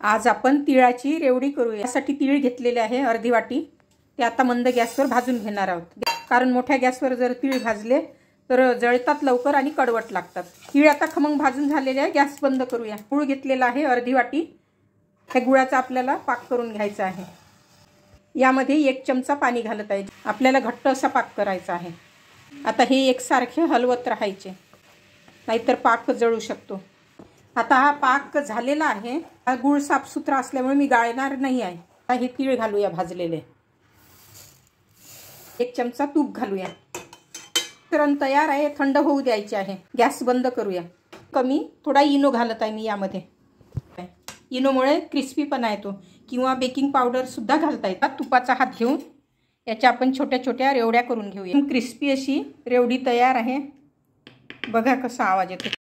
आज आपण तिळाची रेवडी करूया। यासाठी तीळ घेतलेले आहे अर्धी वाटी। ते आता मंद गॅसवर भाजून घेणार आहोत, कारण मोठ्या गॅसवर जर तीळ भाजले तर जळतात लवकर आणि कडवट लागतात। तीळ आता खमंग भाजून झालेले आहे। गॅस बंद करूया। गूळ घेतलेला आहे अर्धी वाटी। त्या गुळाचा आपल्याला पाक करून घ्यायचा आहे। यामध्ये 1 चमचा पाणी घालत आहे। आपल्याला घट्ट असा पाक करायचा आहे। आता हे एकसारखे हलवत राहायचे, नाहीतर पाक जळू शकतो। आता हा पाक झालेला आहे। हा गूळ साफसुथरा असल्यामुळे मी गाळणार नाही आहे। आता हे तीळ घालूया भाजलेले। 1 चमचा तूप घालूया। मिश्रण तयार आहे, थंड होऊ द्यायचे आहे। गॅस बंद करूया। कमी थोडा इनो घालत आहे मी यामध्ये। इनोमुळे क्रिस्पीपणा येतो, किंवा बेकिंग पावडर सुद्धा घालता येतात। तुपाचा हात घेऊन याच्या आपण छोट्या छोट्या रेवड्या करून घेऊया। क्रिस्पी अशी रेवडी तयार आहे। बघा कसा आवाज येतो।